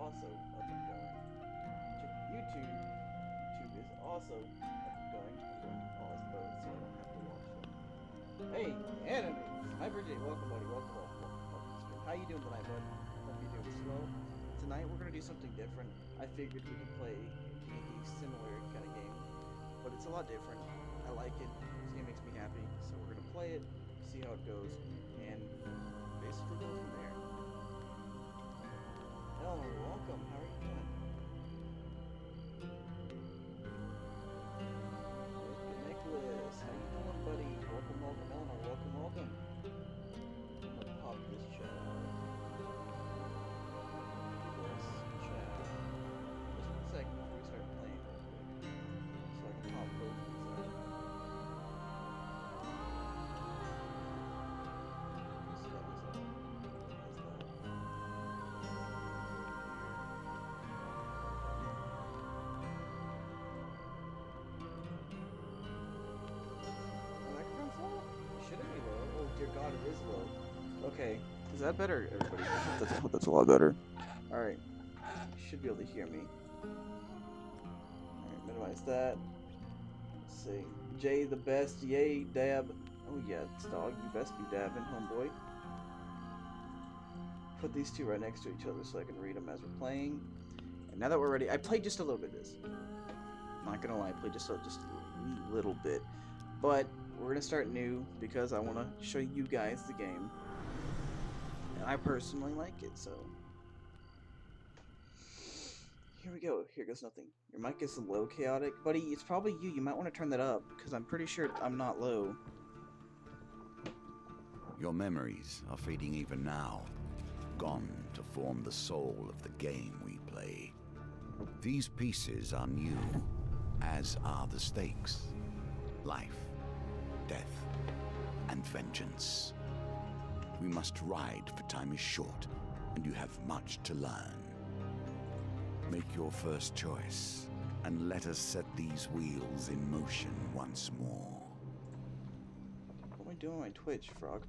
also up and going. YouTube is also up and going. I'm going to pause both so I don't have to watch them. Hey, anime! Sniper J, welcome buddy, welcome to the stream. How you doing tonight, bud? Hope you're doing swell. Tonight we're gonna do something different. I figured we could play a similar kind of game, but it's a lot different. I like it. This game makes me happy, so we're gonna play it, see how it goes, and basically go from there. Eleanor, welcome. How are you doing? Nicholas, how you doing, buddy? Welcome, welcome, Eleanor. Welcome, welcome. I'm gonna pop this chat out. Chat. Just one second before we start playing real quick, so I can pop both of these out. So that was that. Shouldn't be low. Oh dear God, it is low. Okay, is that better, everybody? That's a lot better. All right, you should be able to hear me. All right, minimize that. Let's see, Jay the best, yay, dab. Oh yeah, it's dog. You best be dabbing, homeboy. Put these two right next to each other so I can read them as we're playing. And now that we're ready, I played just a little bit of this. Not gonna lie, I played just a little bit, but we're gonna start new because I want to show you guys the game, and I personally like it. So here we go. Here goes nothing. Your mic is low, chaotic, buddy. It's probably you. You might want to turn that up because I'm pretty sure I'm not low. Your memories are fading even now, gone to form the soul of the game we play. These pieces are new, as are the stakes. Life, death, and vengeance. We must ride, for time is short, and you have much to learn. Make your first choice, and let us set these wheels in motion once more. What am I doing on my Twitch, Frog?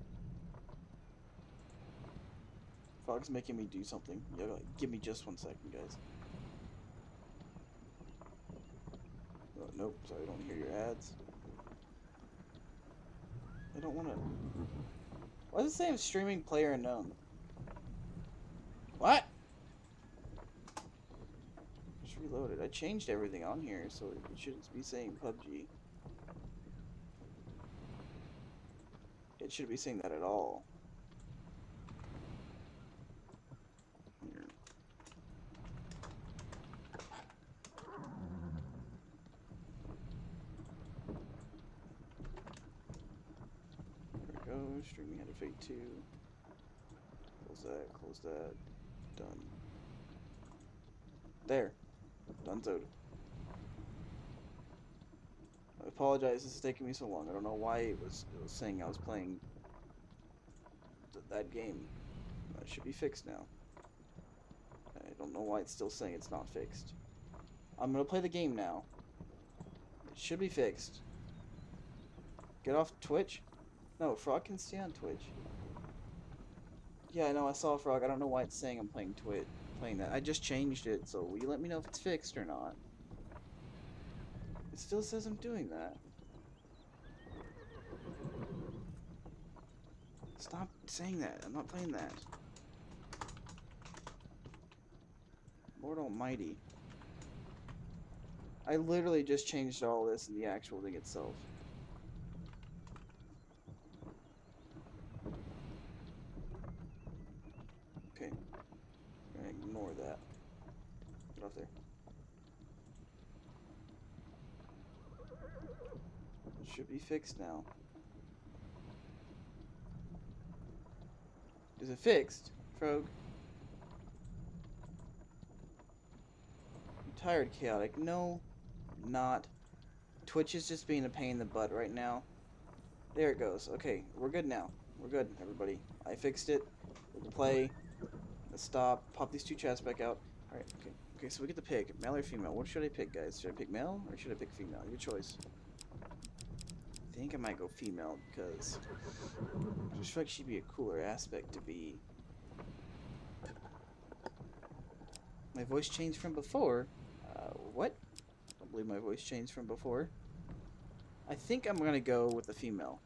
Frog's making me do something. Yeah, give me just 1 second, guys. Oh, nope, sorry, I don't hear your ads. I don't want to... Why does it say I'm streaming player unknown? What? Just reloaded. I changed everything on here, so it shouldn't be saying PUBG. It shouldn't be saying that at all. Here. There we go. Stream-Hand of Fate 2. Close that. Close that. Done. There. Donezoed. I apologize, this is taking me so long. I don't know why it was saying I was playing that game. It should be fixed now. I don't know why it's still saying it's not fixed. I'm gonna play the game now. It should be fixed. Get off Twitch? No, Frog can stay on Twitch. Yeah, I know, I saw Frog. I don't know why it's saying I'm playing playing that. I just changed it, so will you let me know if it's fixed or not? It still says I'm doing that. Stop saying that. I'm not playing that. Lord almighty. I literally just changed all this in the actual thing itself. Okay. I'm gonna ignore that. Get off there. It should be fixed now. Is it fixed, Frog? I'm tired, chaotic. No, not. Twitch is just being a pain in the butt right now. There it goes. Okay, we're good now. We're good, everybody. I fixed it. We can play. Let's stop. Pop these two chats back out. Alright, okay. Okay, so we get to pick. Male or female? What should I pick, guys? Should I pick male or should I pick female? Your choice. I think I might go female because I just feel like she'd be a cooler aspect to be. My voice changed from before. What? I don't believe my voice changed from before. I think I'm gonna go with the female.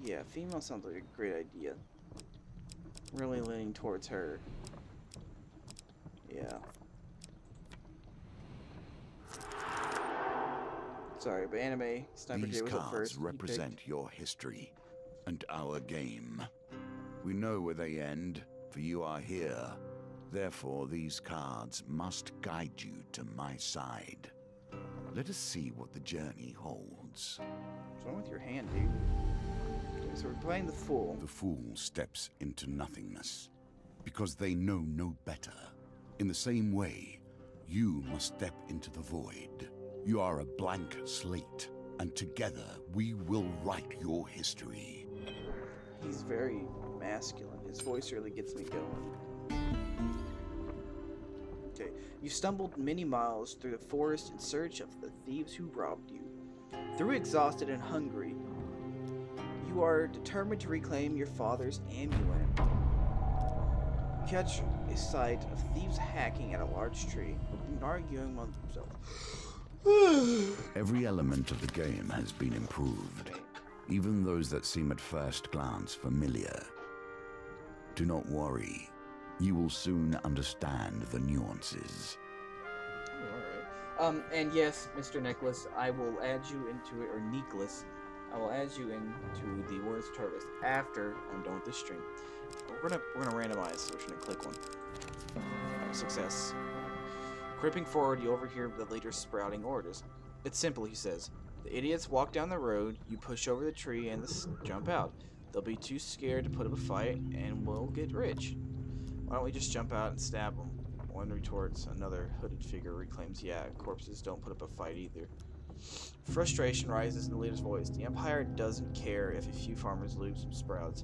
Yeah, female sounds like a great idea. Really leaning towards her. Yeah. Sorry, but anime Sniper These J was up cards first. represent your history and our game. We know where they end, for you are here. Therefore, these cards must guide you to my side. Let us see what the journey holds. What's wrong with your hand, dude? Okay, so we're playing the Fool. The fool steps into nothingness, because they know no better. In the same way, you must step into the void. You are a blank slate, and together we will write your history. He's very masculine. His voice really gets me going. Okay, you stumbled many miles through the forest in search of the thieves who robbed you. Through exhausted and hungry, you are determined to reclaim your father's amulet. You catch a sight of thieves hacking at a large tree and arguing among themselves. Every element of the game has been improved, even those that seem at first glance familiar. Do not worry. You will soon understand the nuances. Alright. And yes, Mr. Nicholas, I will add you into it, or Nicholas, I will add you into the Words Turtles after I'm done with this stream. We're gonna randomize, so we're just gonna click one. Success. Creeping forward, you overhear the leader sprouting orders. It's simple, he says. The idiots walk down the road, you push over the tree and jump out. They'll be too scared to put up a fight, and we'll get rich. Why don't we just jump out and stab them? One retorts, another hooded figure reclaims, yeah, corpses don't put up a fight either. Frustration rises in the leader's voice. The Empire doesn't care if a few farmers lose some sprouts,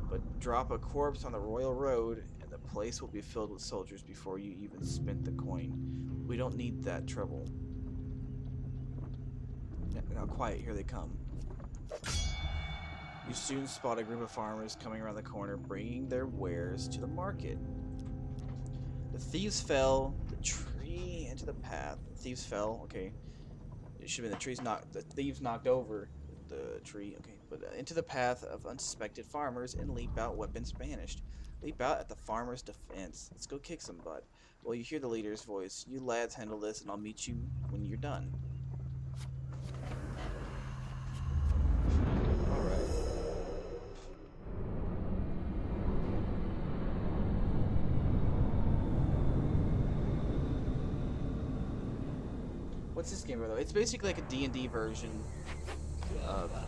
but drop a corpse on the royal road and the place will be filled with soldiers before you even spent the coin. We don't need that trouble. Now quiet, here they come. You soon spot a group of farmers coming around the corner, bringing their wares to the market. The thieves fell, the tree into the path. The thieves fell, okay. It should have been the thieves knocked over the tree, okay. But into the path of unsuspected farmers and leap out, weapons banished. Leap out at the farmer's defense. Let's go kick some butt. Well, you hear the leader's voice. You lads handle this and I'll meet you when you're done. Alright. What's this game, though? It's basically like a D&D version of a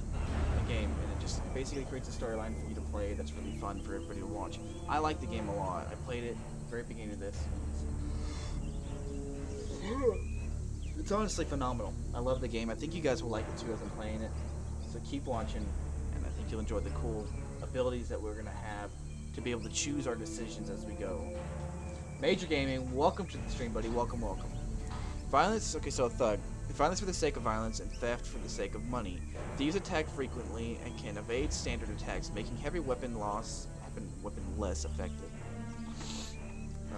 game, and it just basically creates a storyline for you to play that's really fun for everybody to watch. I like the game a lot. I played it at the very beginning of this. It's honestly phenomenal. I love the game. I think you guys will like it too as I'm playing it. So keep watching, and I think you'll enjoy the cool abilities that we're going to have to be able to choose our decisions as we go. Major Gaming, welcome to the stream, buddy. Welcome, welcome. Violence, okay, so a thug. Violence for the sake of violence and theft for the sake of money. Thieves attack frequently and can evade standard attacks, making heavy weapon less effective.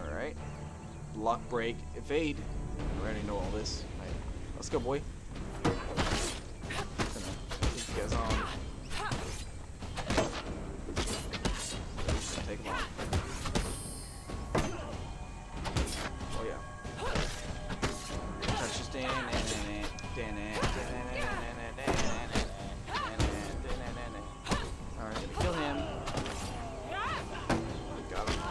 Alright. Lock, break, evade. We already know all this. Right. Let's go, boy. Gonna take you guys on. Take them on. Oh yeah. Touch this down. Alright, gonna kill him. Got him.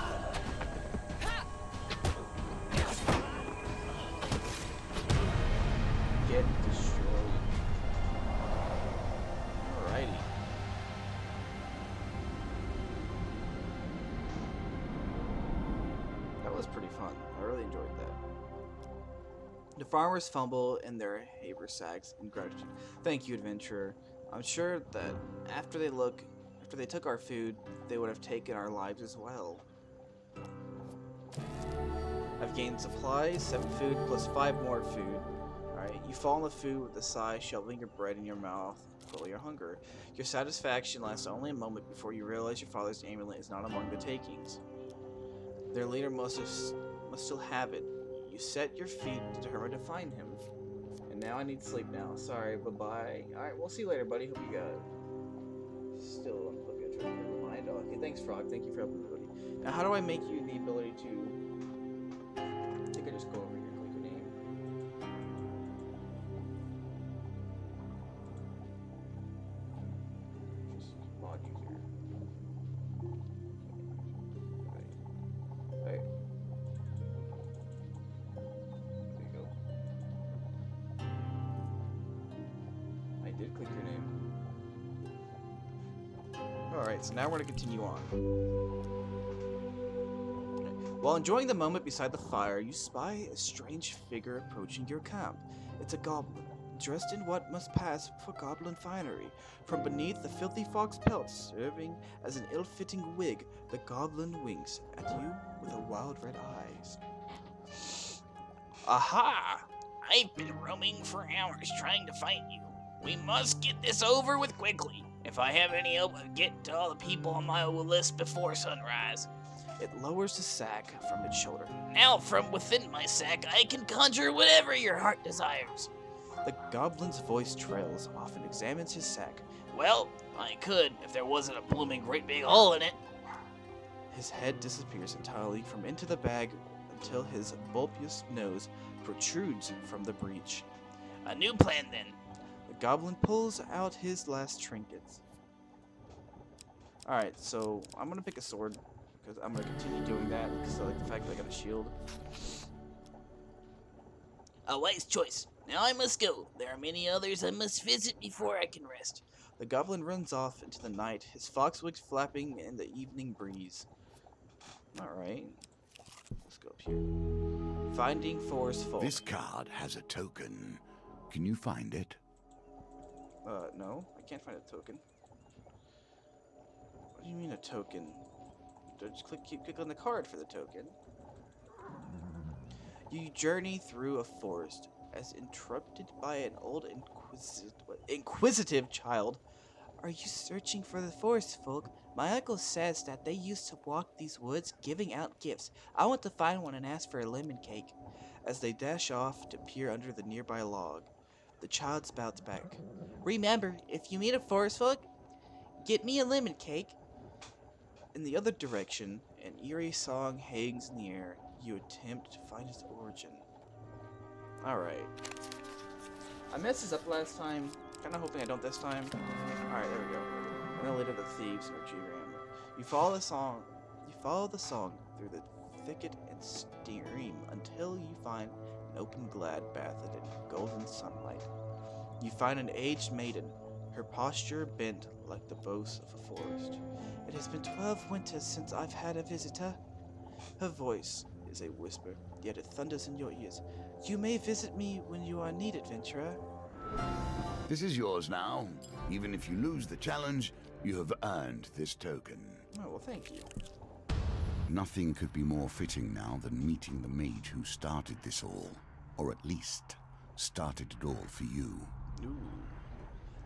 Get destroyed. Alrighty. That was pretty fun. I really enjoyed that. The farmers fumble in their haversacks in gratitude. Thank you, adventurer. I'm sure that after they took our food, they would have taken our lives as well. I've gained supplies, 7 food plus 5 more food. Alright, you fall on the food with a sigh, shoveling your bread in your mouth, full your hunger. Your satisfaction lasts only a moment before you realize your father's amulet is not among the takings. Their leader must still have it. You set your feet determined to find him. And now I need sleep now. Sorry, bye-bye. Alright, we'll see you later, buddy. Hope you got it. Still unplugged. I'm trying to remind. Oh, okay, thanks, Frog. Thank you for helping me, buddy. Now, how do I make you the ability to... I think I just go over here and click your name. Just mod user. Alright. There you go. I did click your name. Alright, so now we're going to continue on. While enjoying the moment beside the fire, you spy a strange figure approaching your camp. It's a goblin, dressed in what must pass for goblin finery. From beneath the filthy fox pelt serving as an ill-fitting wig, the goblin winks at you with a wild red eyes. Aha! I've been roaming for hours trying to find you. We must get this over with quickly. If I have any hope of getting to all the people on my list before sunrise. It lowers the sack from its shoulder. Now from within my sack I can conjure whatever your heart desires. The goblin's voice trails off and examines his sack. Well, I could if there wasn't a blooming great big hole in it. His head disappears entirely from into the bag until his bulbous nose protrudes from the breach. A new plan then. The goblin pulls out his last trinkets. Alright, so I'm gonna pick a sword. Because I'm going to continue doing that because I like the fact that I got a shield. A wise choice. Now I must go. There are many others I must visit before I can rest. The goblin runs off into the night, his fox wings flapping in the evening breeze. Alright. Let's go up here. Finding Forest Folk. This card has a token. Can you find it? No. I can't find a token. What do you mean a token? Just keep on the card for the token. You journey through a forest, as interrupted by an old inquisitive child. Are you searching for the forest folk? My uncle says that they used to walk these woods giving out gifts. I want to find one and ask for a lemon cake. As they dash off to peer under the nearby log, the child spouts back. Remember, if you meet a forest folk, get me a lemon cake. In the other direction, an eerie song hangs in the air. You attempt to find its origin. Alright. I messed this up last time. Kinda hoping I don't this time. Alright, there we go. And then later the thieves or G-Ram. You follow the song through the thicket and stream until you find an open glade bathed in golden sunlight. You find an aged maiden, her posture bent like the boughs of a forest. It has been 12 winters since I've had a visitor. Her voice is a whisper, yet it thunders in your ears. You may visit me when you are needed, adventurer. This is yours now. Even if you lose the challenge, you have earned this token. Oh, well, thank you. Nothing could be more fitting now than meeting the mage who started this all. Or at least, started it all for you. Ooh.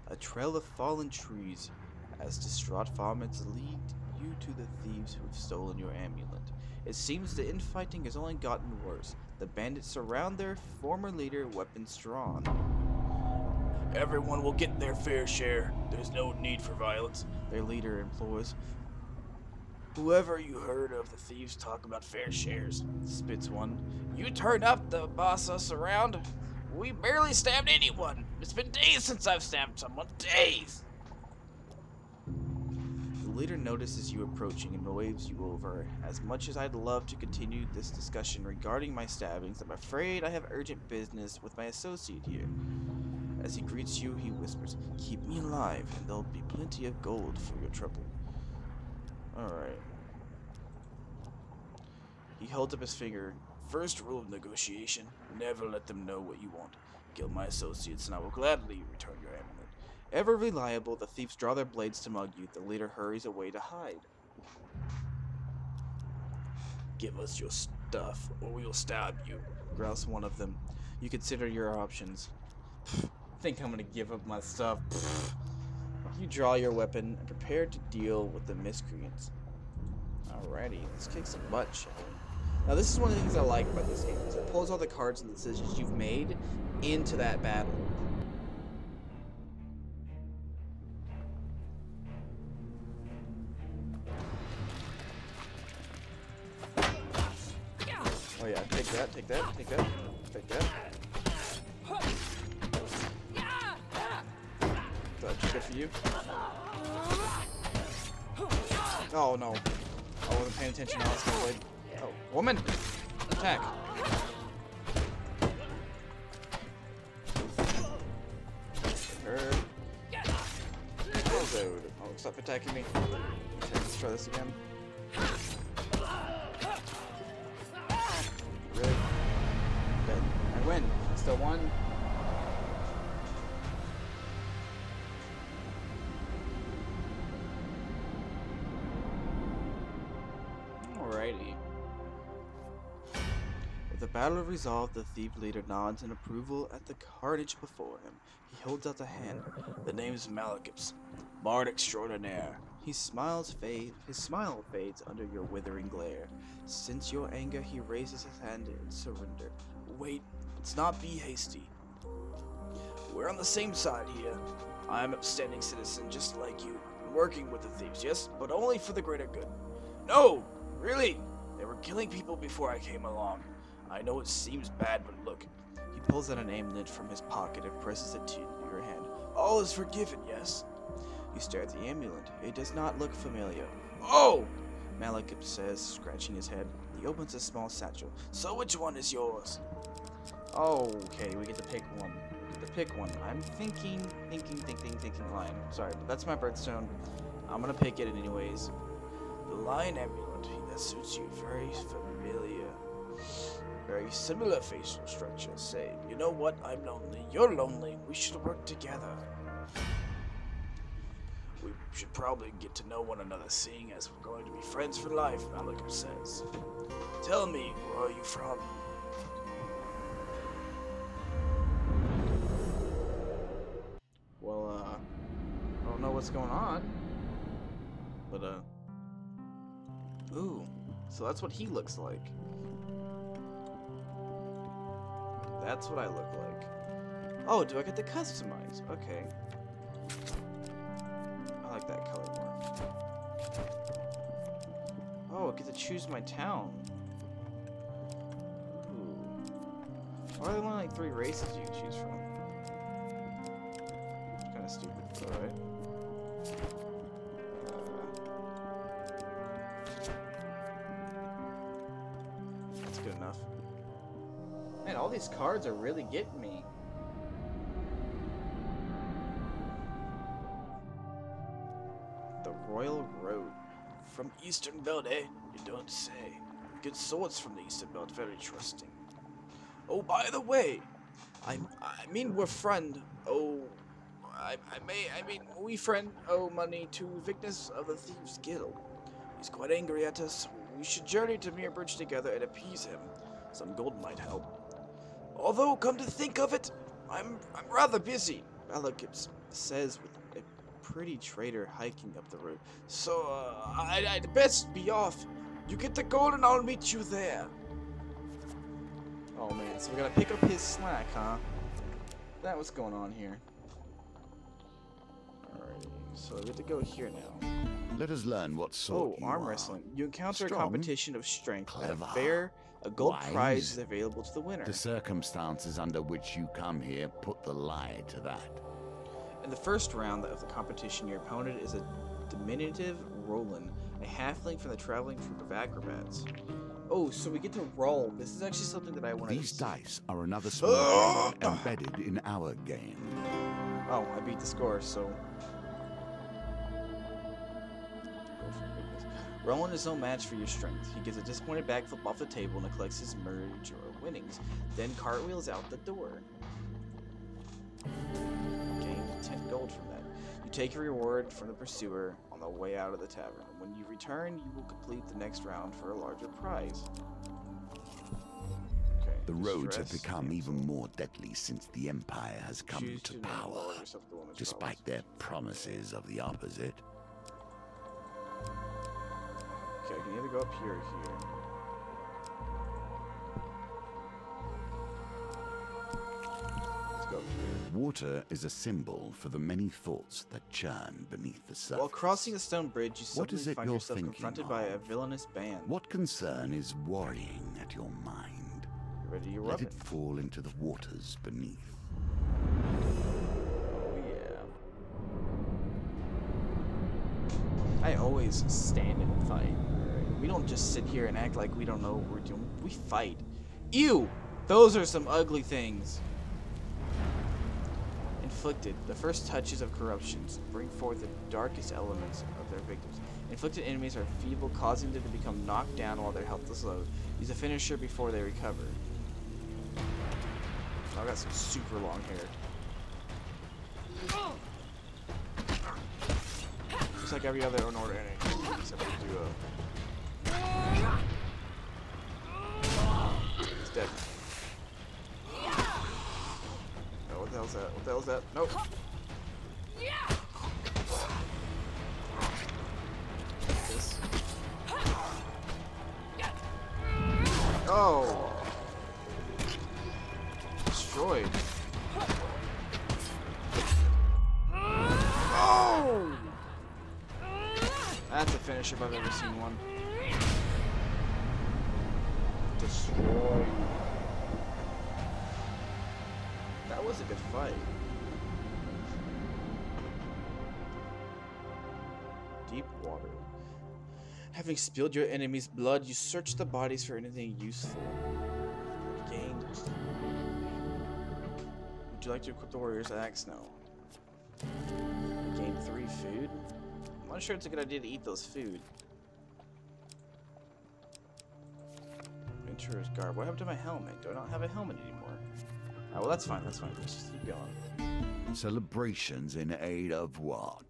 A trail of fallen trees, as distraught farmers lead you to the thieves who have stolen your amulet. It seems the infighting has only gotten worse. The bandits surround their former leader, weapons drawn. Everyone will get their fair share. There's no need for violence. Their leader implores. Whoever you heard of the thieves talk about fair shares, Spits one. you turned up to boss us around. We barely stabbed anyone. It's been days since I've stabbed someone. Days. The leader notices you approaching and waves you over. As much as I'd love to continue this discussion regarding my stabbings, I'm afraid I have urgent business with my associate here. As he greets you, he whispers, "Keep me alive, and there'll be plenty of gold for your trouble." Alright. He holds up his finger. First rule of negotiation, never let them know what you want. Kill my associates and I will gladly return your amulet. Ever reliable, the thieves draw their blades to mug you. The leader hurries away to hide. Give us your stuff or we will stab you, growls one of them. You consider your options. Think I'm gonna give up my stuff? You draw your weapon and prepare to deal with the miscreants. Alrighty, let's kick some butt, shall we? Now, this is one of the things I like about this game, is it pulls all the cards and decisions you've made into that battle. Oh yeah, take that, take that, take that, take that. That's good for you. Oh no. I wasn't paying attention. I was gonna wait. Oh, woman! Attack! Her. Oh, dude. Oh, stop attacking me. Okay, let's try this again. Really? Dead. I win. I still won. Alrighty. With the battle resolved, the thief leader nods in approval at the carnage before him. He holds out a hand. The name's Malekith's, Bard Extraordinaire. His smile fades under your withering glare. Since your anger, he raises his hand in surrender. Wait, let's not be hasty. We're on the same side here. I'm an upstanding citizen just like you, working with the thieves, yes, but only for the greater good. No, really, they were killing people before I came along. I know it seems bad, but look. He pulls out an amulet from his pocket and presses it to your hand. All is forgiven, yes? You stare at the amulet. It does not look familiar. Oh! Malekith says, scratching his head. He opens a small satchel. So which one is yours? Okay, we get to pick one. Pick one. I'm thinking lion. Sorry, but that's my birthstone. I'm gonna pick it anyways. The lion amulet, that suits you. Very familiar. Very similar facial structure. Say, you know what? I'm lonely. You're lonely. We should work together. We should probably get to know one another, seeing as we're going to be friends for life, Malekith says. Tell me, where are you from? Well, I don't know what's going on. But, ooh. So that's what he looks like. That's what I look like. Oh, do I get to customize? Okay. I like that color more. Oh, I get to choose my town. Ooh. Why are there only like 3 races you can choose from? It's kind of stupid, but alright. That's good enough. Man, all these cards are really getting me. The Royal Road. From Eastern Belt, eh? You don't say. Good swords from the Eastern Belt, very trusting. Oh, by the way, I mean we're friend. Oh, we friend owe money to Victus of the Thieves Guild. He's quite angry at us. We should journey to Mirabridge together and appease him. Some gold might help. Although, come to think of it, I'm rather busy, Malekith says with a pretty trader hiking up the road. So, I'd best be off. You get the gold and I'll meet you there. Oh man, so we gotta pick up his slack, huh? That what's going on here. Alright, so we get to go here now. Let us learn what sort you arm are. wrestling. You encounter Strong, a competition of strength. clever, A gold wise. prize is available to the winner. The circumstances under which you come here put the lie to that. In the first round of the competition, your opponent is a diminutive Roland, a halfling from the traveling troupe of acrobats. Oh, so we get to roll. This is actually something that I want to These dice are another small game embedded in our game. Oh, I beat the score, so... Roland is no match for your strength. He gives a disappointed backflip off the table and collects his merge or winnings, then cartwheels out the door. Gained 10 gold from that. You take your reward from the pursuer on the way out of the tavern. When you return, you will complete the next round for a larger prize. Okay. The roads have Stress, become cancel. even more deadly since the Empire has come Choose to not power, lower yourself to the woman's despite problems. their promises of the opposite. Okay, I can either go up here or here. go over here. Water is a symbol for the many thoughts that churn beneath the surface. While crossing a stone bridge, you What is suddenly it find you're yourself thinking confronted by a of? villainous band. What concern is worrying at your mind? You ready to Let rub it fall into the waters beneath. Oh yeah. I always stand and fight. Alright? We don't just sit here and act like we don't know what we're doing. We fight. Ew! Those are some ugly things. Inflicted. The first touches of corruptions bring forth the darkest elements of their victims. Inflicted enemies are feeble, causing them to become knocked down while their health is low. Use a finisher before they recover. I got some super long hair. Just like every other Unorder enemy, except for Duo. He's dead. Oh, what the hell's that? What the hell's that? Nope. This. Oh! Destroyed. Oh! That's a finisher if I've ever seen one. Destroyed. That was a good fight. Deep water. Having spilled your enemy's blood, you search the bodies for anything useful. Gained. Would you like to equip the warrior's axe? No. Gain 3 food. I'm not sure it's a good idea to eat those food. Venturer's garb. What happened to my helmet? Do I not have a helmet anymore? Oh, well, that's fine. That's fine. Let's just keep going. Celebrations in aid of what?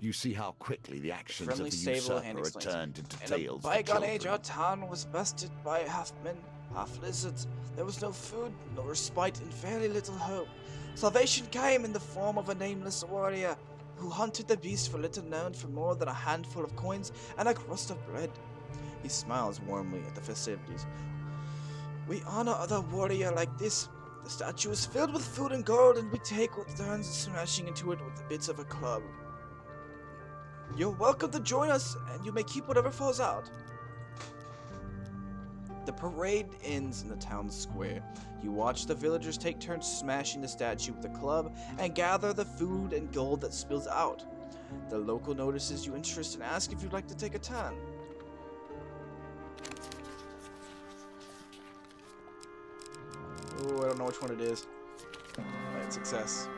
You see how quickly the actions Friendly, of the stable, usurper hand are explains. turned into In tales a for bygone age, children. our town was bested by half men, half lizards. There was no food, no respite, and very little hope. Salvation came in the form of a nameless warrior who hunted the beast for little known for more than a handful of coins and a crust of bread. He smiles warmly at the festivities. We honor the warrior like this. The statue is filled with food and gold, and we take what turns smashing into it with the bits of a club. You're welcome to join us, and you may keep whatever falls out. The parade ends in the town square. You watch the villagers take turns smashing the statue with a club and gather the food and gold that spills out. The local notices your interest and asks if you'd like to take a turn. Oh, I don't know which one it is. Alright, success.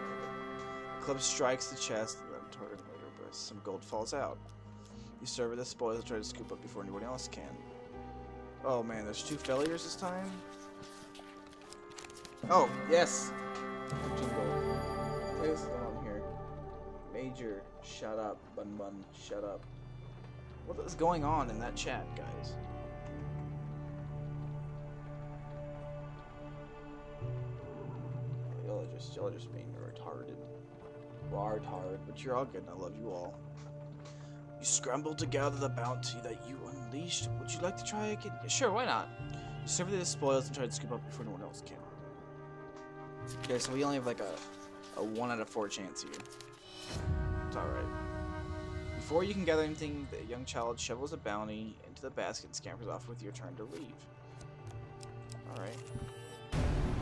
The club strikes the chest and then target later, but some gold falls out. You survey the spoils and try to scoop up before anyone else can. Oh man, there's 2 failures this time? Oh, yes! 15 gold. This is the one here. Major, shut up. Bun bun, shut up. What is going on in that chat, guys? Y'all are just being retarded. Retarded, but you're all good and I love you all. You scramble to gather the bounty that you unleashed. Would you like to try again? Sure, why not? You survey the spoils and try to scoop up before anyone else can. Okay, so we only have like a 1 out of 4 chance here. It's alright. Before you can gather anything, the young child shovels a bounty into the basket and scampers off with your turn to leave. Alright.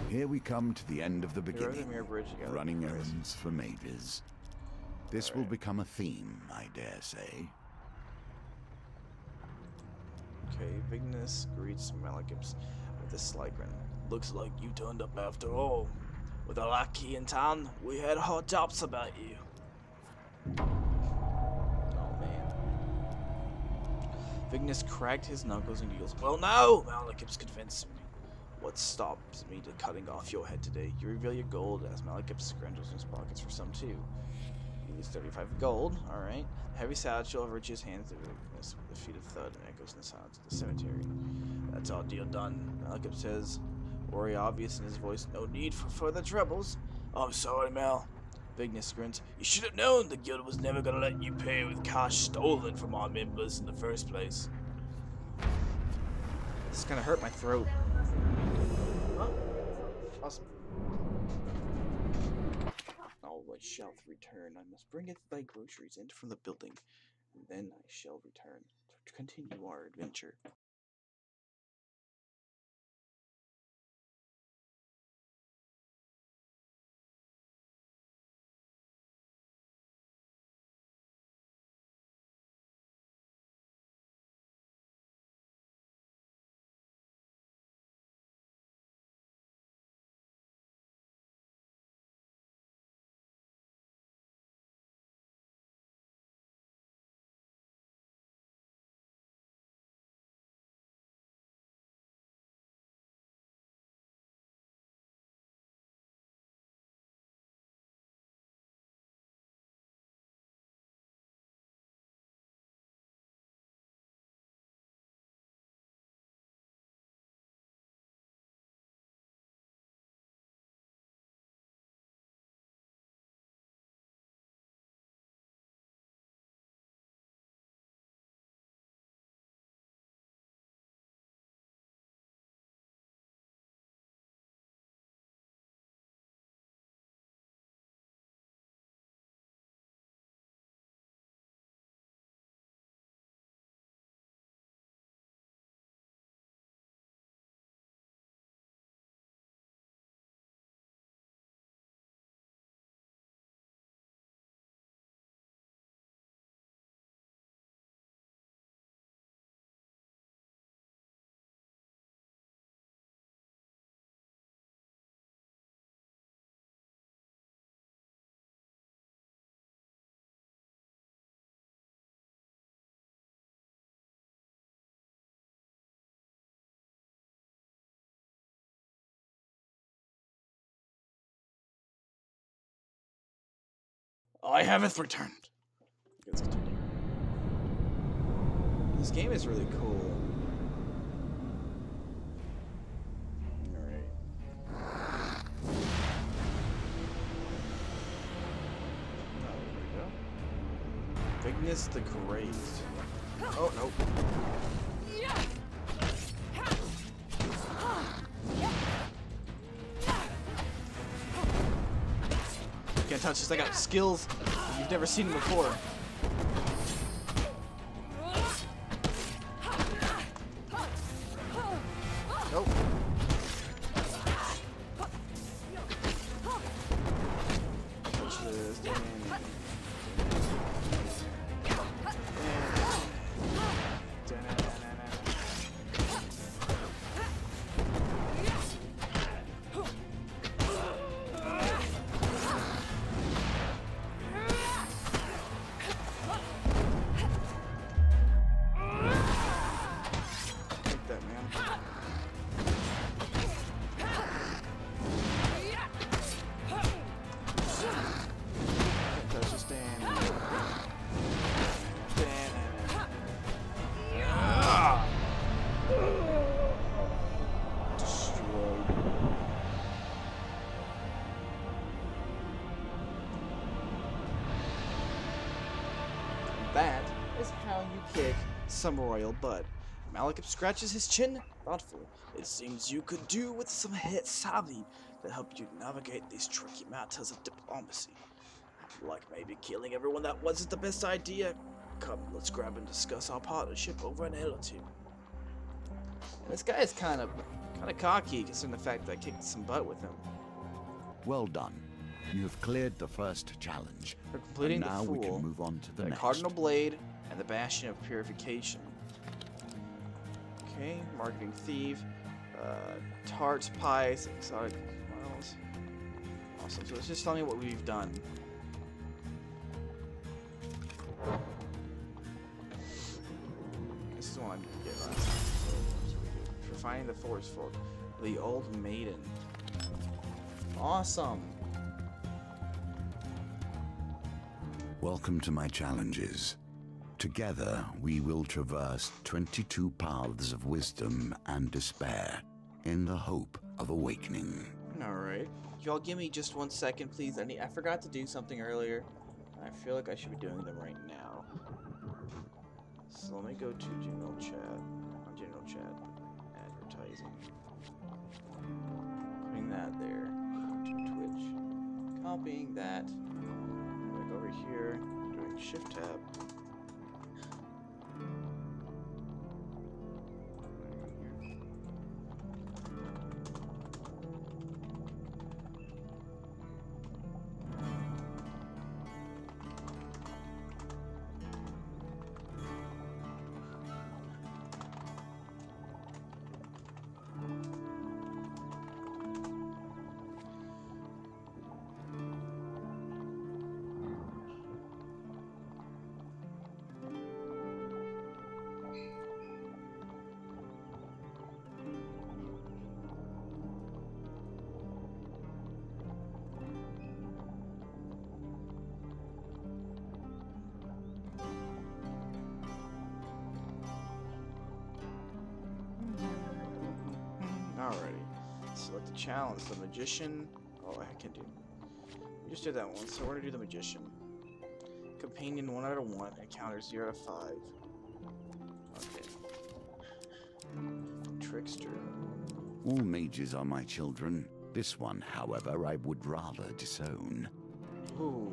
Here we come to the end of the beginning, Mirror Bridge together. running errands for mages. This will become a theme, I dare say. Okay, Vignes greets Malachips with a slight grin. Looks like you turned up after all. With a lackey in town, we had hot doubts about you. Oh man. Vignes cracked his knuckles and yells, well now, Malachips convinced me. What stops me to cutting off your head today? You reveal your gold as Malachips scrounges in his pockets for some too. He leaves 35 gold, alright. Heavy satchel over his hands to Vignes with a feet of thud and echoes in the silence of the cemetery. That's our deal done, Malachips says, worry obvious in his voice. No need for further troubles. I'm sorry, Mal. Vignes grins. You should have known the guild was never gonna let you pay with cash stolen from our members in the first place. This is gonna hurt my throat. Oh, awesome. I shall return. I must bringeth thy groceries in from the building, and then I shall return to continue our adventure. I haven't returned. Let's continue. This game is really cool. Alright. Oh, there we go. Vignis the Great. Oh, nope. Can't touch this. I got skills you've never seen before. Nope. Touch this. That is how you kick some royal butt. Malekith scratches his chin, thoughtful. It seems you could do with some head savvy to help you navigate these tricky matters of diplomacy. Like maybe killing everyone that wasn't the best idea. Come, let's grab and discuss our partnership over an ale or two. This guy is kind of cocky, considering the fact that I kicked some butt with him. Well done. You have cleared the first challenge. For completing and now the Fool, we can move on to the next. Cardinal Blade, and the Bastion of Purification. Okay, Marketing Thief, Tarts, Pies, Exotic Miles. Awesome, so let's just tell me what we've done. This is the one I didn't get last time. So we do. For finding the Forest Folk, the Old Maiden. Awesome. Welcome to my challenges. Together, we will traverse 22 paths of wisdom and despair in the hope of awakening. Alright. Y'all give me just 1 second, please. I forgot to do something earlier. I feel like I should be doing them right now. So let me go to General Chat. General Chat. Advertising. Putting that there. To Twitch. Copying that. here, doing shift tab. Alrighty. Select the challenge. The magician. Oh, I can do. We just did that one, so we're gonna do the magician. Companion 1 out of 1. Encounter 0 out of 5. Okay. Trickster. All mages are my children. This one, however, I would rather disown. Ooh.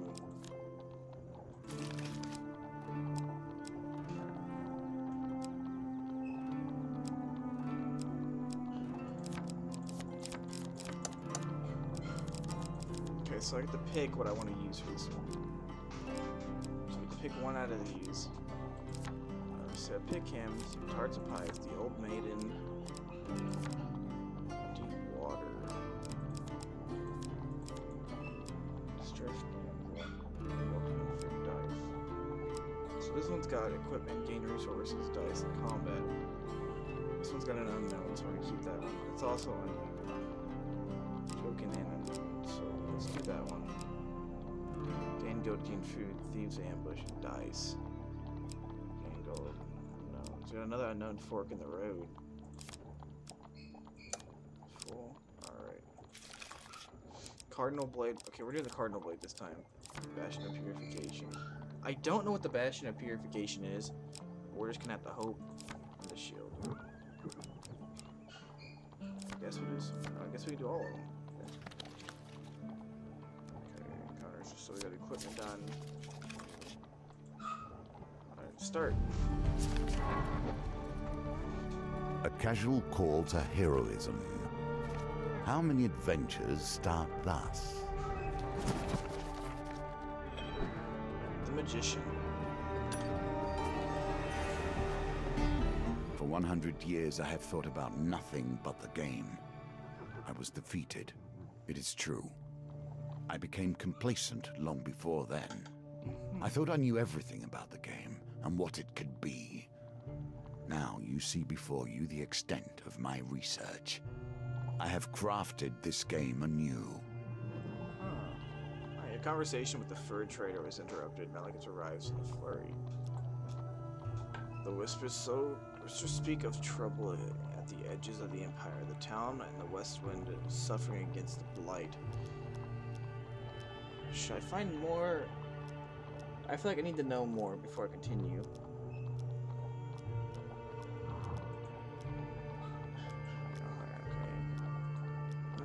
Okay, so I get to pick what I want to use for this one. So I get to pick one out of these. So I pick him, some tarts and pies, the old maiden, deep water, stress damsel, dice. So this one's got equipment, gain resources, dice, and combat. This one's got an unknown, so I'm gonna keep that one. It's also unknown. Token and unknown, so let's do that one. Gain gold, gain food, thieves ambush, and dice. Gain gold. So we got another unknown fork in the road. Full. Alright. Cardinal blade. Okay, we're doing the cardinal blade this time. Bastion of purification. I don't know what the bastion of purification is. We're just gonna have to hope. And the shield. I guess we can do all of them. Okay, encounters. So we got equipment done. Alright, start. A casual call to heroism. How many adventures start thus? The magician. For 100 years I have thought about nothing but the game. I was defeated. It is true. I became complacent long before then. I thought I knew everything about the game and what it could be. Now you see before you the extent of my research. I have crafted this game anew. A conversation with the fur trader was interrupted. Malekith arrives in a flurry. The whispers speak of trouble at the edges of the Empire. The town and the West Wind is suffering against the blight. Should I find more? I feel like I need to know more before I continue.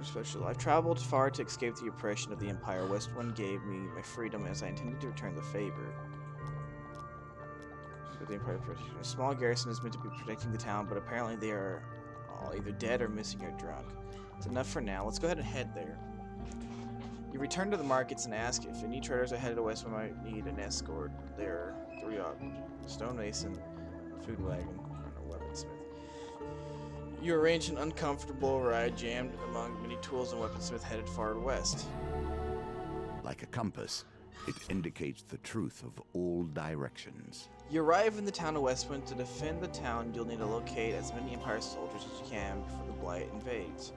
Special. I've traveled far to escape the oppression of the Empire. Westwind gave me my freedom as I intended to return the favor. But the Empire protection. A small garrison is meant to be protecting the town, but apparently they are all either dead or missing or drunk. It's enough for now. Let's go ahead and head there. You return to the markets and ask if any traders are headed to Westwind might need an escort. There are 3 options: stonemason, food wagon, and a weaponsmith. You arrange an uncomfortable ride jammed among many tools and weaponsmith headed far west. Like a compass, it indicates the truth of all directions. You arrive in the town of Westwind. To defend the town, you'll need to locate as many Empire soldiers as you can before the blight invades.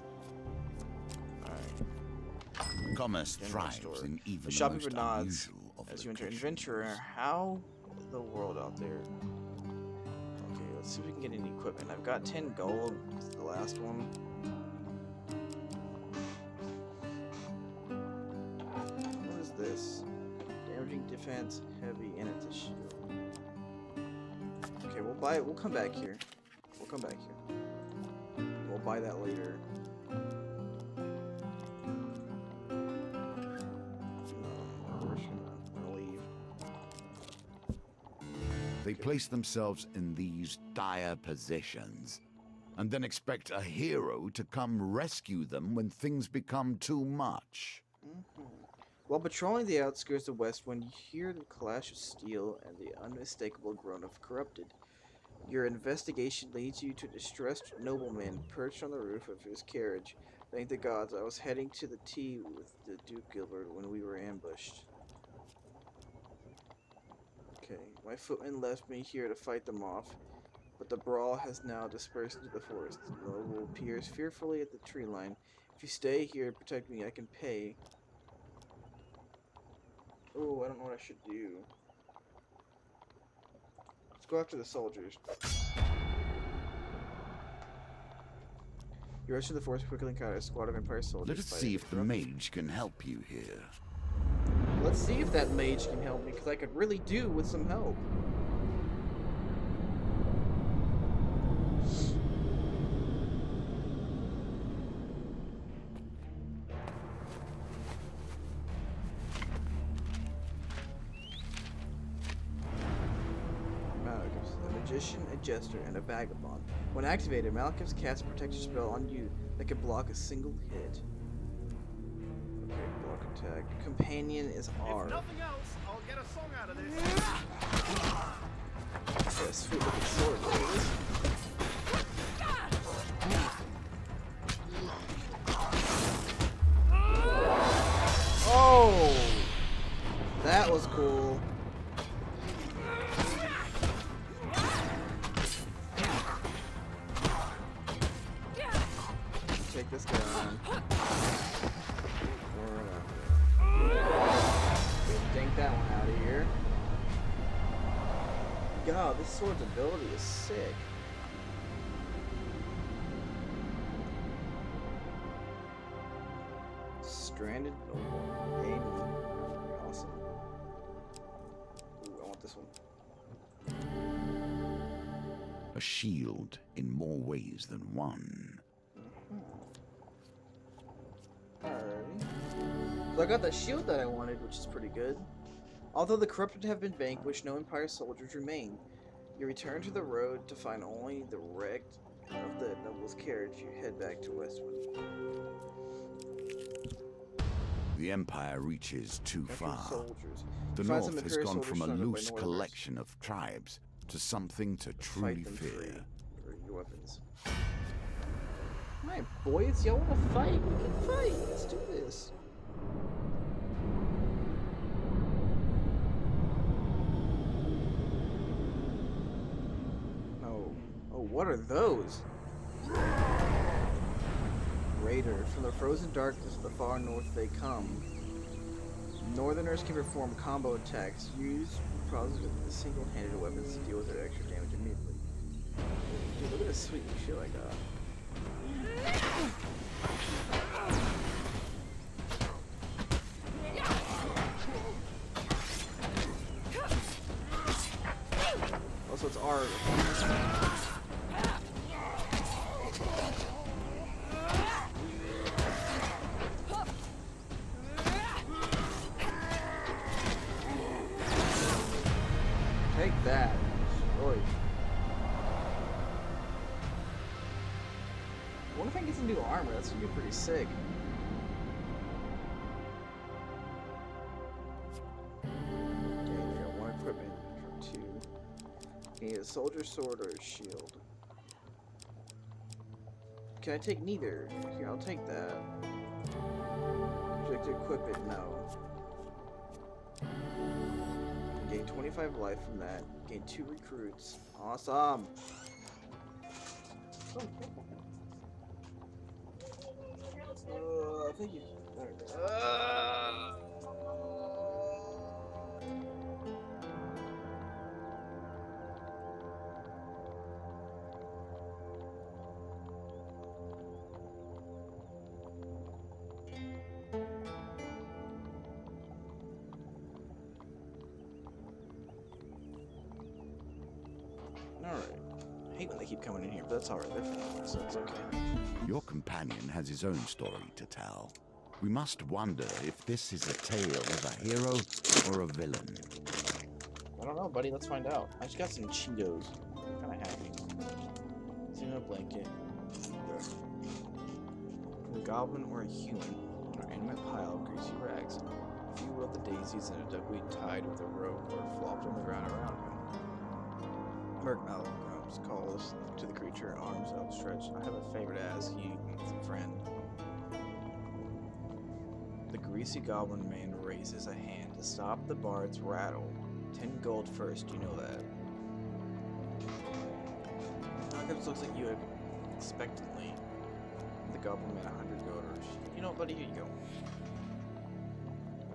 Alright. Commerce thrives in even the the shopkeeper most nods unusual of as you enter. locations. Adventurer, how the world out there? Okay, let's see if we can get any equipment. I've got 10 gold. This is the last one. What is this? Damaging defense, heavy, and it's a shield. Okay, we'll buy it. We'll come back here. We'll come back here. We'll buy that later. We're just gonna leave. they place themselves in these dire positions, and then expect a hero to come rescue them when things become too much. While patrolling the outskirts of Westwind, you hear the clash of steel and the unmistakable groan of corrupted. Your investigation leads you to a distressed nobleman perched on the roof of his carriage. Thank the gods, I was heading to the tea with the Duke Gilbert when we were ambushed. Okay, my footman left me here to fight them off, but the brawl has now dispersed into the forest. The noble peers fearfully at the tree line. If you stay here to protect me, I can pay. Oh, I don't know what I should do. Let's go after the soldiers. You rush to the forest, quickly encounter a squad of Empire soldiers. Let us see if the mage can help you here. Let's see if that mage can help me, because I could really do with some help. A magician, a jester, and a vagabond. When activated, Malekith's casts a protection spell on you that can block a single hit. Okay, block attack. Companion is R. If nothing else, I'll get a song out of this. Yeah, sweet looking sword, boys. Oh! That was cool. Take this guy on. Dink that one out of here. God, this sword's ability is sick. Stranded noble. Amy. Awesome. Ooh, I want this one. A shield in more ways than one. Alrighty. So I got the shield that I wanted, which is pretty good. Although the corrupted have been vanquished, no Empire soldiers remain. You return to the road to find only the wreck of the noble's carriage. You head back to Westwind. The Empire reaches too far. Soldiers. The Find some North has Imperial gone soldiers from a surrounded by loose Northerners. collection of tribes to something to truly Fight them fear. free. For your weapons. Alright, boys, y'all wanna fight? We can fight. Let's do this. Oh, what are those? Raider. From the frozen darkness of the far north they come. Northerners can perform combo attacks. Use positive single-handed weapons to deal with their extra damage immediately. Dude, look at this sweet new shield I got. Also, it's R. Take that. Destroyed. What if I get some new armor? That's gonna be pretty sick. Okay, I got one equipment for two. You need a soldier sword or a shield. Can I take neither? Here, I'll take that. Projected equipment, no. Gain 25 life from that. Gain 2 recruits. Awesome! Thank you. Alright. I hate when they keep coming in here, but that's alright. They're friendly, so it's okay. Your companion has his own story to tell. We must wonder if this is a tale of a hero or a villain. I don't know, buddy. Let's find out. I just got some Cheetos. I'm kind of happy. Sitting in a blanket. A goblin or a human on an inanimate pile of greasy rags. A few wilted daisies and a duckweed tied with a rope or flopped on the ground around him. Merc Malcolms calls to the creature, arms outstretched. I have a favor to ask you, friend. The greasy goblin man raises a hand to stop the bard's rattle. 10 gold first, you know that. Malcolms looks at you expectantly. The goblin man 100 gold. You know, buddy, here you go.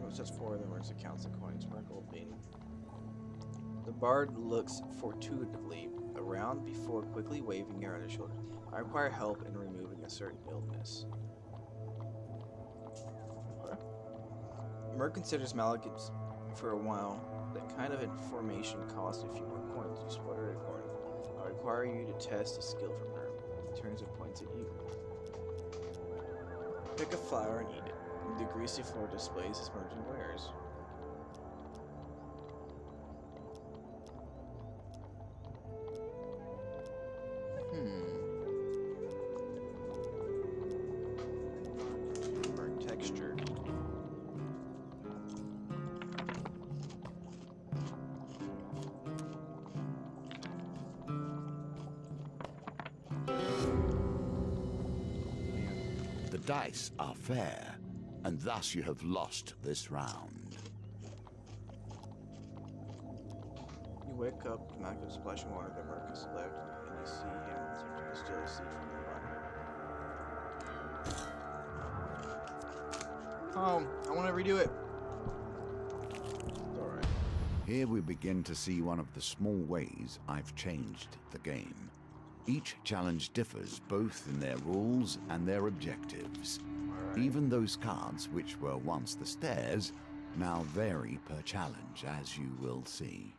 It says 4 of them, where's the counts of coins? Mark gold bean. The bard looks furtively around before quickly waving your other shoulder. I require help in removing a certain illness. Okay. Merc considers Malakits for a while. That kind of information costs a few more coins. You sputter a coin. I require you to test a skill from her. He turns and points at you. Pick a flower and eat it. The greasy floor displays his merchant wares. Burnt texture. The dice are fair, and thus you have lost this round. You wake up, Malcolm splashing water, the Merc is left, and you see him still asleep from nearby. Oh, I want to redo it. It's alright. Here we begin to see one of the small ways I've changed the game. Each challenge differs both in their rules and their objectives. Alright. Even those cards which were once the stairs now vary per challenge, as you will see.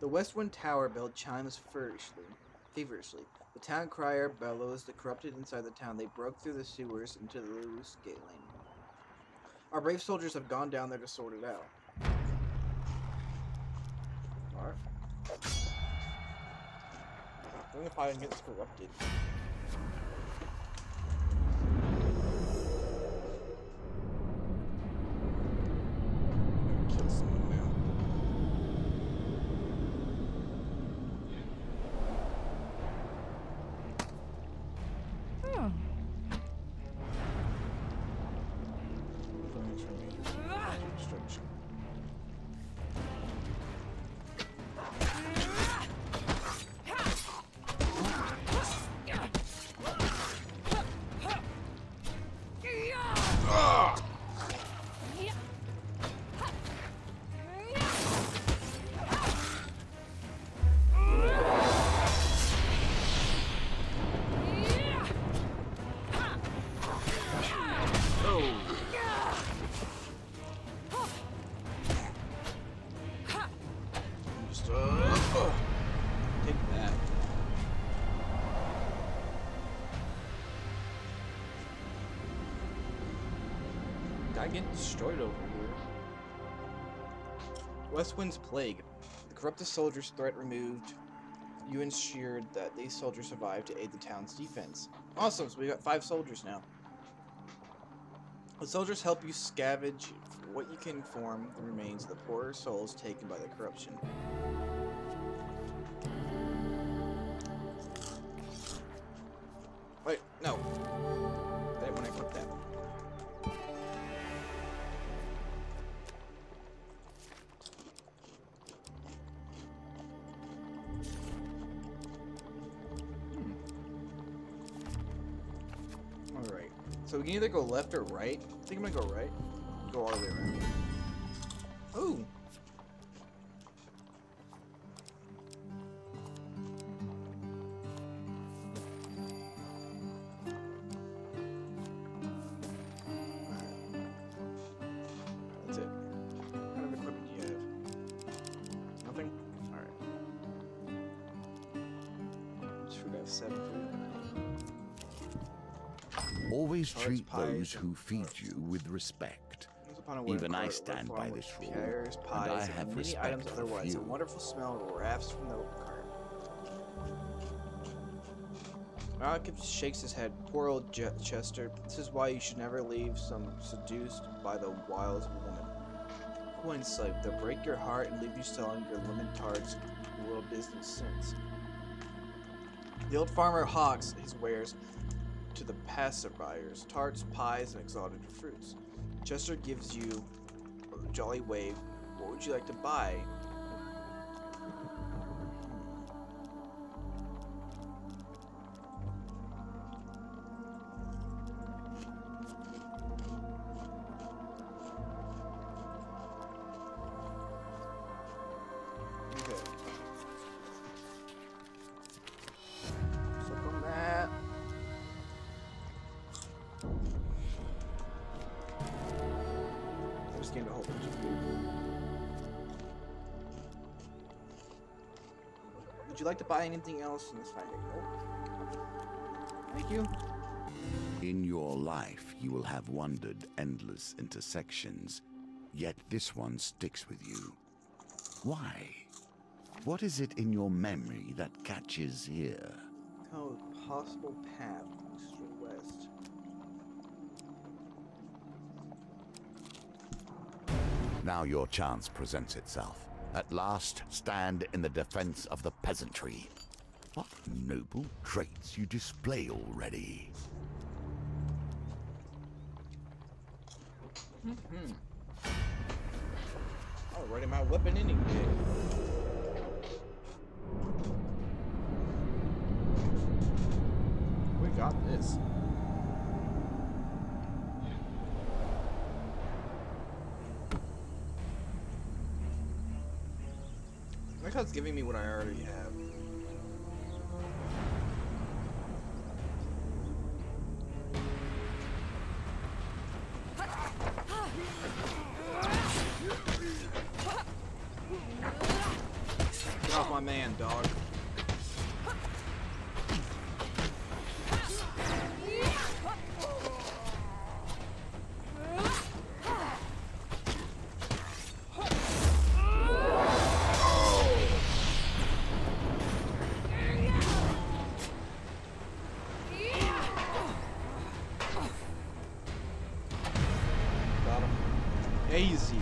The West Wind Tower bell chimes feverishly. The town crier bellows the corrupted inside the town. They broke through the sewers into the loose gate lane. Our brave soldiers have gone down there to sort it out. Alright. I'm gonna fight against corrupted. Kill someone now. Take that. Guy getting destroyed over here. Westwind's Plague. The corrupted soldiers' threat removed. You ensured that these soldiers survived to aid the town's defense. Awesome, so we got 5 soldiers now. The soldiers help you scavenge what you can form the remains of the poorer souls taken by the corruption. Wait, no. That when I click that. Alright. So we can either go left or right. I think I'm gonna go right. Go all the way around. Ooh. That's it. What kind of equipment do you have? Nothing? Alright. Should have 7 food. Always Cards, treat pies, those who feed cards. you with respect. There's a Even I stand by this rule, pears, and pies, I have many respect items for otherwise. A few. wonderful smell wafts from the cart. Malcolm shakes his head. Poor old Chester. This is why you should never leave some seduced by the wiles of a woman. Coin slave, they'll break your heart and leave you selling your lemon tarts in world business sense. The old farmer hawks his wares to the passerbyers, tarts, pies, and exotic fruits. Chester gives you a jolly wave. What would you like to buy? Gained a whole bunch of food. Would you like to buy anything else in this fight? Nope. Thank you. In your life, you will have wandered endless intersections, yet this one sticks with you. Why? What is it in your memory that catches here? Oh, possible path east or west. Now your chance presents itself. At last, stand in the defense of the peasantry. What noble traits you display already. Already my weapon anyway. We got this. I like how it's giving me what I already have. Get off my man, dog. Easy.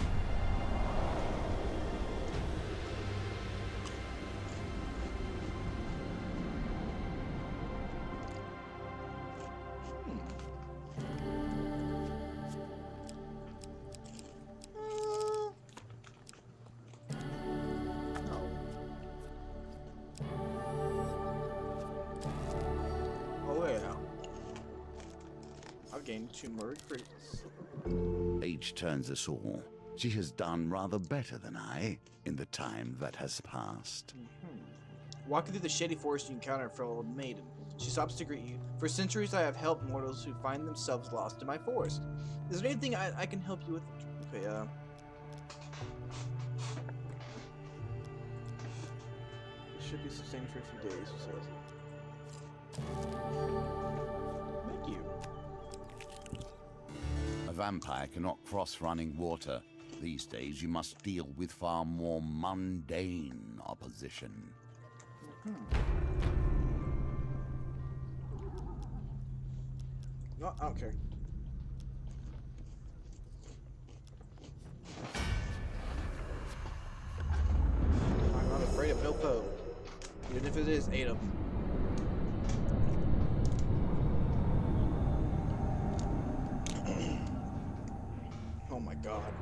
Oh yeah. I've gained 2 more recruits. Age turns us all. She has done rather better than I in the time that has passed. Walking through the shady forest, you encounter a frail old maiden. She stops to greet you. For centuries, I have helped mortals who find themselves lost in my forest. Is there anything I can help you with? Okay, It should be sustained for a few days, she says. Thank you. A vampire cannot cross running water. These days, you must deal with far more mundane opposition. No, I don't care. I'm not afraid of no foe, even if it is 8 of them. Oh my god.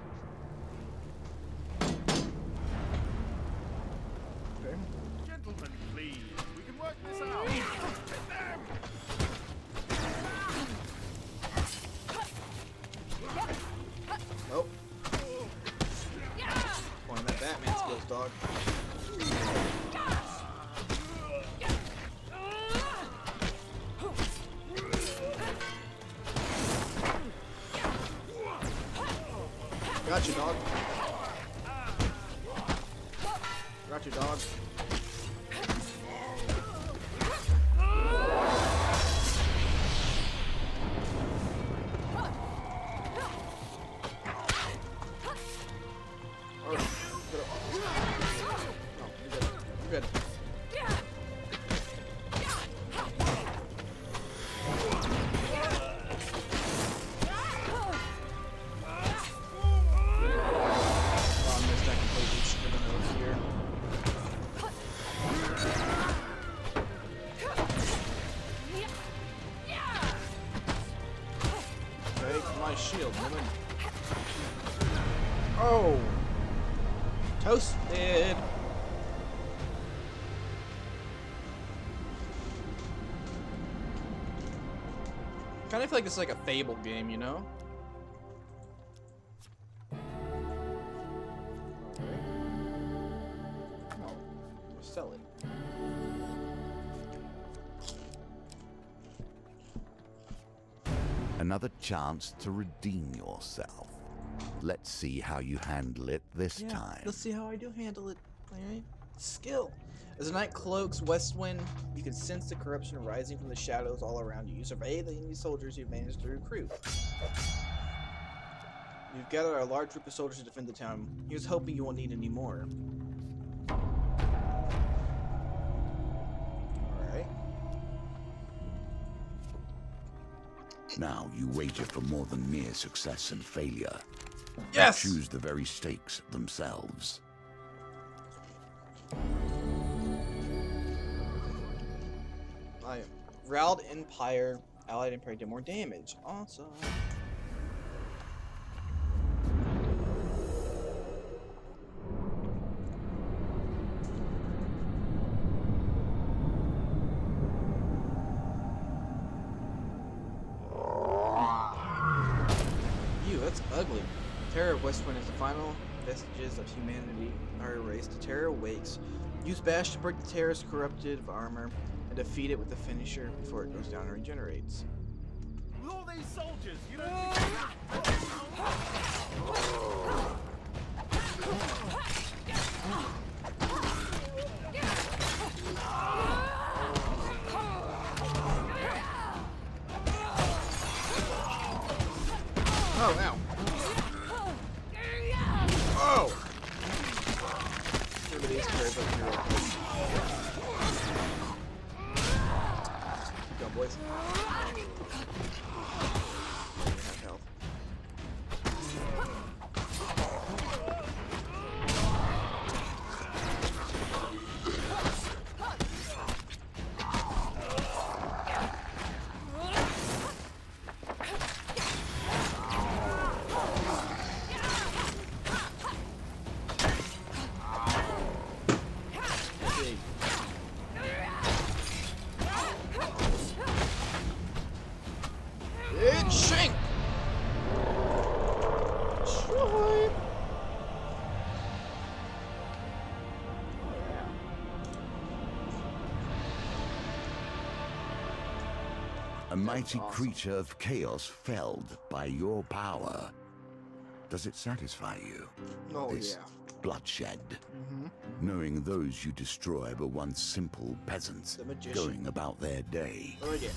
Okay. Gentlemen, please. We can work this out. Hit them! Nope. Pointing that Batman skills, dog. Got you, dog. Got you, dog. Oh! Toasted! Kind of feel like this is like a Fable game, you know? No, sell it. Another chance to redeem yourself. Let's see how you handle it this time. Let's see how I do handle it. Alright. Skill. As the night cloaks west wind, you can sense the corruption rising from the shadows all around you. You survey the enemy soldiers you've managed to recruit. You've gathered a large group of soldiers to defend the town. Here's hoping you won't need any more. Alright. Now you wager for more than mere success and failure. Yes! Choose the very stakes themselves. Riled Empire, allied Empire did more damage. Awesome. Ew, that's ugly. Terror of Westwind is the final vestiges of humanity are erased. The terror awakes. Use Bash to break the terror's corrupted armor and defeat it with the finisher before it goes down and regenerates. With all these soldiers, you don't think... Oh, ow. Oh! Everybody's carried up here real quick. Keep going, boys. Have health. It's Shank! Swipe! A mighty awesome. creature of chaos felled by your power. Does it satisfy you? Oh, This yeah. bloodshed. Knowing those you destroy were once simple peasants The magician. going about their day. What do I get?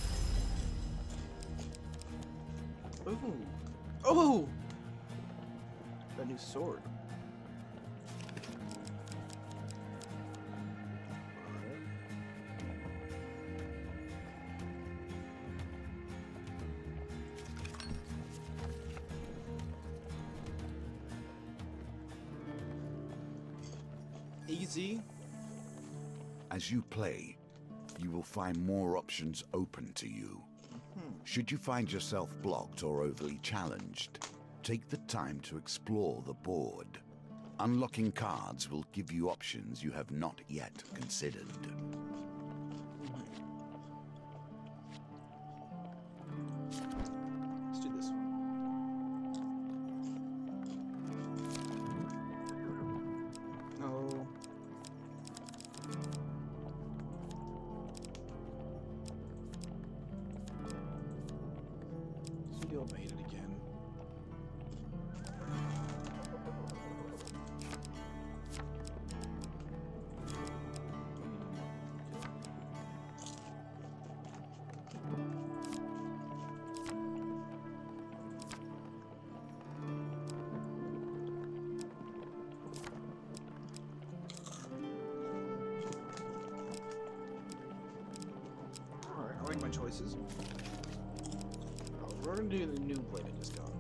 Ooh. Oh! A new sword. Easy. As you play, you will find more options open to you. Should you find yourself blocked or overly challenged, take the time to explore the board. Unlocking cards will give you options you have not yet considered. Let's do this one. No. Studio made it again. Alright, I like my choices. We're gonna do the new blade I just got.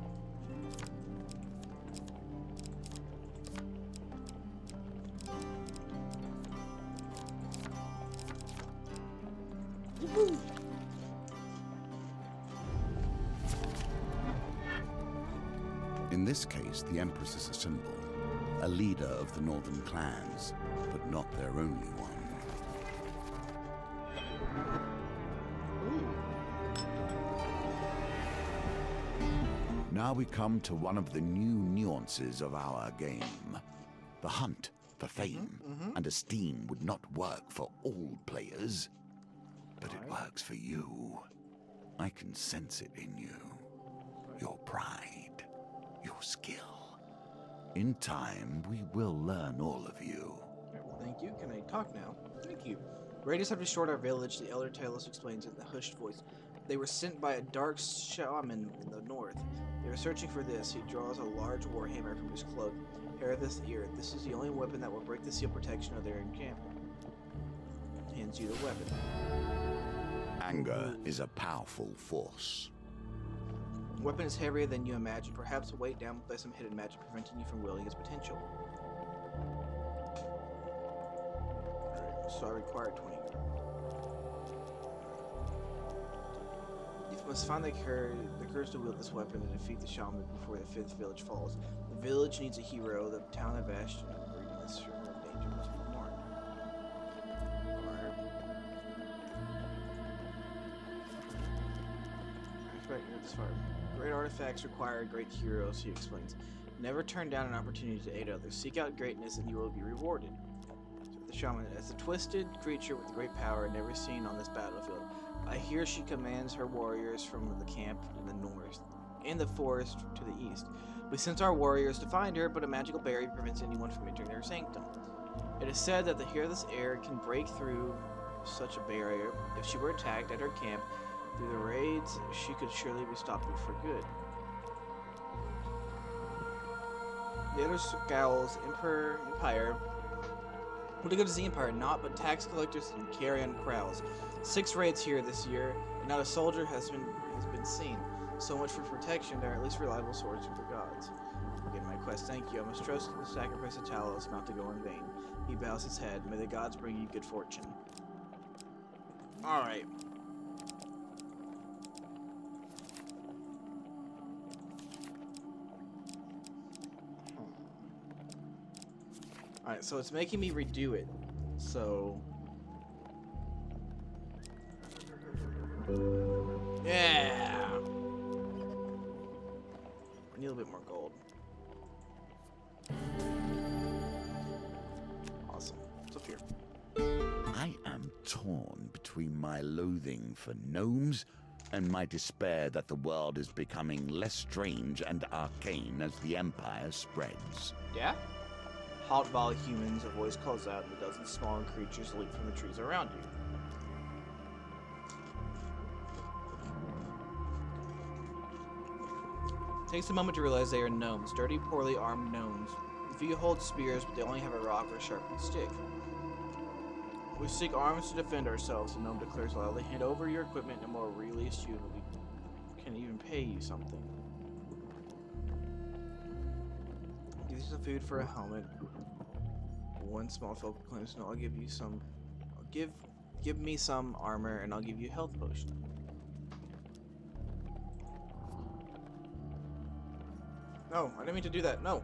Woohoo! In this case, the Empress is a symbol, a leader of the northern clans, but not their only one. Now we come to one of the new nuances of our game. The hunt for fame and esteem would not work for all players, but it works for you. I can sense it in you. Your pride, your skill. In time, we will learn all of you. Well, thank you. Can I talk now? Thank you. Raiders have destroyed our village, the elder Talos explains in a hushed voice. They were sent by a dark shaman in the north. They were searching for this. He draws a large warhammer from his cloak. Hair of this ear. This is the only weapon that will break the seal protection of their encampment. Hands you the weapon. Anger is a powerful force. The weapon is heavier than you imagine, perhaps weighed down by some hidden magic preventing you from wielding its potential. Alright, so I require 20. You must find the courage to wield this weapon and defeat the shaman before the 5th village falls. The village needs a hero. The town of Ashton in this danger must be warned. Great artifacts require great heroes, he explains. Never turn down an opportunity to aid others. Seek out greatness and you will be rewarded. The shaman, as a twisted creature with great power never seen on this battlefield, I hear she commands her warriors from the camp in the north, and the forest to the east. We sent our warriors to find her, but a magical barrier prevents anyone from entering their sanctum. It is said that the hero of this air can break through such a barrier. If she were attacked at her camp through the raids, she could surely be stopped for good. The other scowls, Empire. What good is the Empire? Not but tax collectors and carrion crowds. 6 raids here this year, and not a soldier has been seen. So much for protection. There are at least reliable swords for the gods. Again, my quest. Thank you. I must trust in the sacrifice of Talos not to go in vain. He bows his head. May the gods bring you good fortune. All right. Alright, so it's making me redo it. So... yeah! I need a little bit more gold. Awesome. It's up here. I am torn between my loathing for gnomes and my despair that the world is becoming less strange and arcane as the Empire spreads. Yeah? Halt volley humans, a voice calls out, and a dozen smaller creatures leap from the trees around you. It takes a moment to realize they are gnomes, dirty, poorly armed gnomes. A few hold spears, but they only have a rock or a sharpened stick. We seek arms to defend ourselves, the gnome declares loudly. Hand over your equipment and we'll release you, and we can even pay you something. Give you some food for a helmet. One small focal claims, no, I'll give you some. Give me some armor, and I'll give you a health potion. No, I didn't mean to do that. No.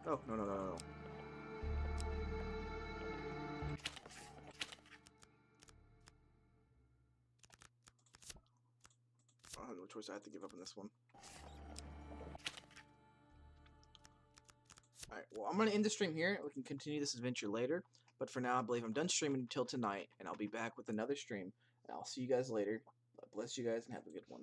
Oh, no, no, no, no. I don't have no choice. I have to give up on this one. Alright, well, I'm going to end the stream here. We can continue this adventure later. But for now, I believe I'm done streaming until tonight. And I'll be back with another stream. And I'll see you guys later. God bless you guys and have a good one.